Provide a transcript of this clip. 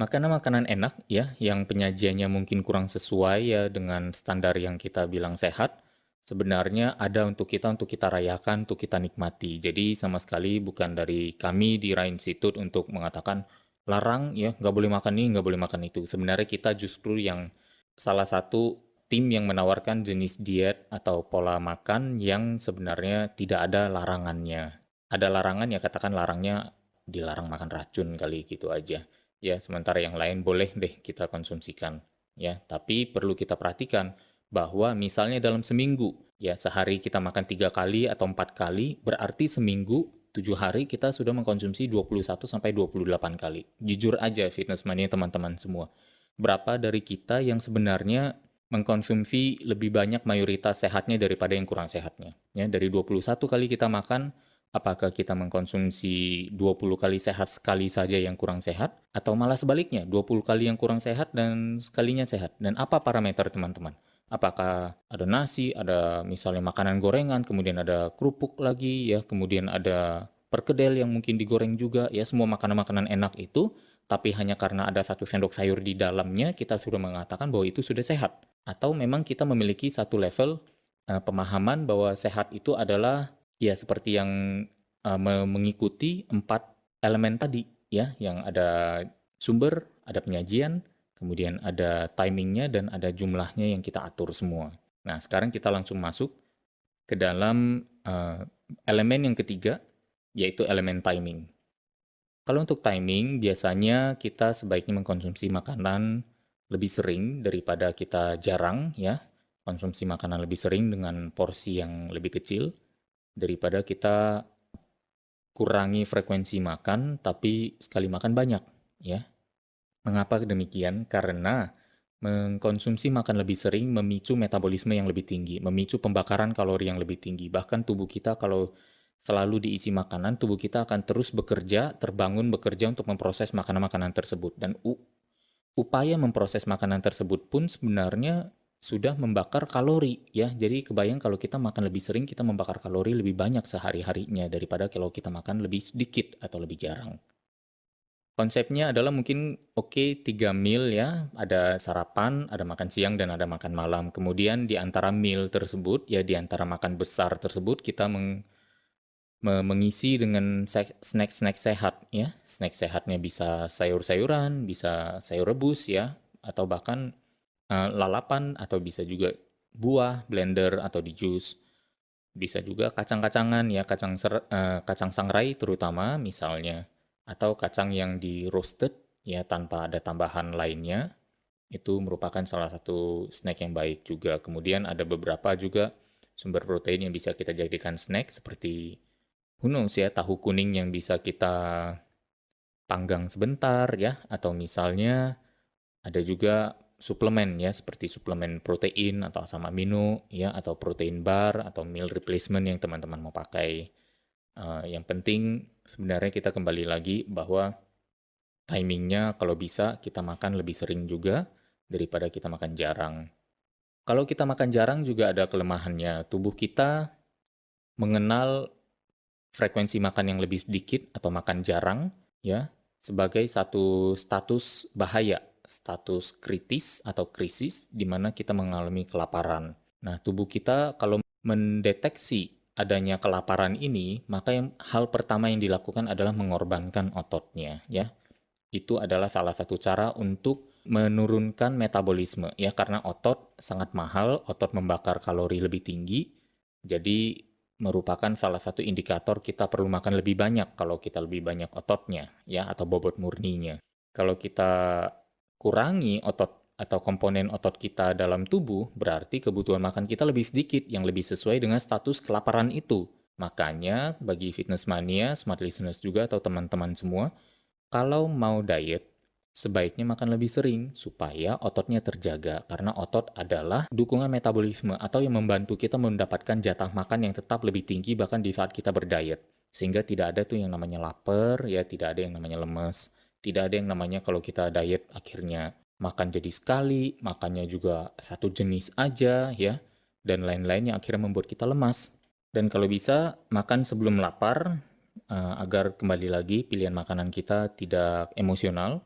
Makanan-makanan enak ya, yang penyajiannya mungkin kurang sesuai ya dengan standar yang kita bilang sehat, sebenarnya ada untuk kita rayakan, untuk kita nikmati. Jadi sama sekali bukan dari kami di Ra Institute untuk mengatakan larang ya, nggak boleh makan ini, nggak boleh makan itu. Sebenarnya kita justru yang salah satu tim yang menawarkan jenis diet atau pola makan yang sebenarnya tidak ada larangannya. Ada larangan ya katakan larangnya dilarang makan racun kali gitu aja. Ya, sementara yang lain boleh deh kita konsumsikan. Ya, tapi perlu kita perhatikan bahwa misalnya dalam seminggu, ya sehari kita makan 3 kali atau 4 kali, berarti seminggu 7 hari kita sudah mengkonsumsi 21 sampai 28 kali. Jujur aja fitness mania teman-teman semua. Berapa dari kita yang sebenarnya mengkonsumsi lebih banyak mayoritas sehatnya daripada yang kurang sehatnya. Ya, dari 21 kali kita makan, apakah kita mengkonsumsi 20 kali sehat sekali saja yang kurang sehat? Atau malah sebaliknya, 20 kali yang kurang sehat dan sekalinya sehat? Dan apa parameter teman-teman? Apakah ada nasi, ada misalnya makanan gorengan, kemudian ada kerupuk lagi, ya, kemudian ada perkedel yang mungkin digoreng juga, ya, semua makanan-makanan enak itu, tapi hanya karena ada 1 sendok sayur di dalamnya, kita sudah mengatakan bahwa itu sudah sehat. Atau memang kita memiliki satu level pemahaman bahwa sehat itu adalah ya seperti yang mengikuti 4 elemen tadi ya, yang ada sumber, ada penyajian, kemudian ada timingnya dan ada jumlahnya yang kita atur semua. Nah, sekarang kita langsung masuk ke dalam elemen yang ketiga, yaitu elemen timing. Kalau untuk timing, biasanya kita sebaiknya mengkonsumsi makanan lebih sering daripada kita jarang ya. Konsumsi makanan lebih sering dengan porsi yang lebih kecil daripada kita kurangi frekuensi makan tapi sekali makan banyak ya. Mengapa demikian? Karena mengkonsumsi makan lebih sering memicu metabolisme yang lebih tinggi, memicu pembakaran kalori yang lebih tinggi. Bahkan tubuh kita kalau selalu diisi makanan, tubuh kita akan terus bekerja, terbangun bekerja untuk memproses makanan-makanan tersebut. Dan upaya memproses makanan tersebut pun sebenarnya sudah membakar kalori ya. Jadi kebayang kalau kita makan lebih sering, kita membakar kalori lebih banyak sehari-harinya daripada kalau kita makan lebih sedikit atau lebih jarang. Konsepnya adalah mungkin oke 3 meal ya, ada sarapan, ada makan siang, dan ada makan malam. Kemudian di antara meal tersebut, ya di antara makan besar tersebut, kita mengisi dengan snack-snack sehat ya. Snack sehatnya bisa sayur-sayuran, bisa sayur rebus ya, atau bahkan lalapan, atau bisa juga buah, blender, atau di jus. Bisa juga kacang-kacangan ya, kacang sangrai terutama misalnya, atau kacang yang di roasted ya tanpa ada tambahan lainnya. Itu merupakan salah satu snack yang baik juga. Kemudian ada beberapa juga sumber protein yang bisa kita jadikan snack seperti who knows ya, tahu kuning yang bisa kita panggang sebentar ya, atau misalnya ada juga suplemen ya, seperti suplemen protein atau asam amino ya, atau protein bar atau meal replacement yang teman-teman mau pakai. Yang penting sebenarnya kita kembali lagi bahwa timingnya kalau bisa kita makan lebih sering juga daripada kita makan jarang. Kalau kita makan jarang juga ada kelemahannya. Tubuh kita mengenal frekuensi makan yang lebih sedikit atau makan jarang ya sebagai satu status bahaya, status kritis atau krisis di mana kita mengalami kelaparan. Nah, tubuh kita kalau mendeteksi adanya kelaparan ini, maka hal pertama yang dilakukan adalah mengorbankan ototnya ya. Itu adalah salah satu cara untuk menurunkan metabolisme ya, karena otot sangat mahal, otot membakar kalori lebih tinggi. Jadi merupakan salah satu indikator kita perlu makan lebih banyak kalau kita lebih banyak ototnya ya, atau bobot murninya. Kalau kita kurangi otot atau komponen otot kita dalam tubuh, berarti kebutuhan makan kita lebih sedikit yang lebih sesuai dengan status kelaparan itu. Makanya bagi fitness mania, smart listeners juga atau teman-teman semua, kalau mau diet, sebaiknya makan lebih sering supaya ototnya terjaga, karena otot adalah dukungan metabolisme atau yang membantu kita mendapatkan jatah makan yang tetap lebih tinggi bahkan di saat kita berdiet. Sehingga tidak ada tuh yang namanya lapar, ya tidak ada yang namanya lemes, tidak ada yang namanya kalau kita diet akhirnya makan jadi sekali, makannya juga satu jenis aja ya, dan lain-lain yang akhirnya membuat kita lemas. Dan kalau bisa makan sebelum lapar, agar kembali lagi pilihan makanan kita tidak emosional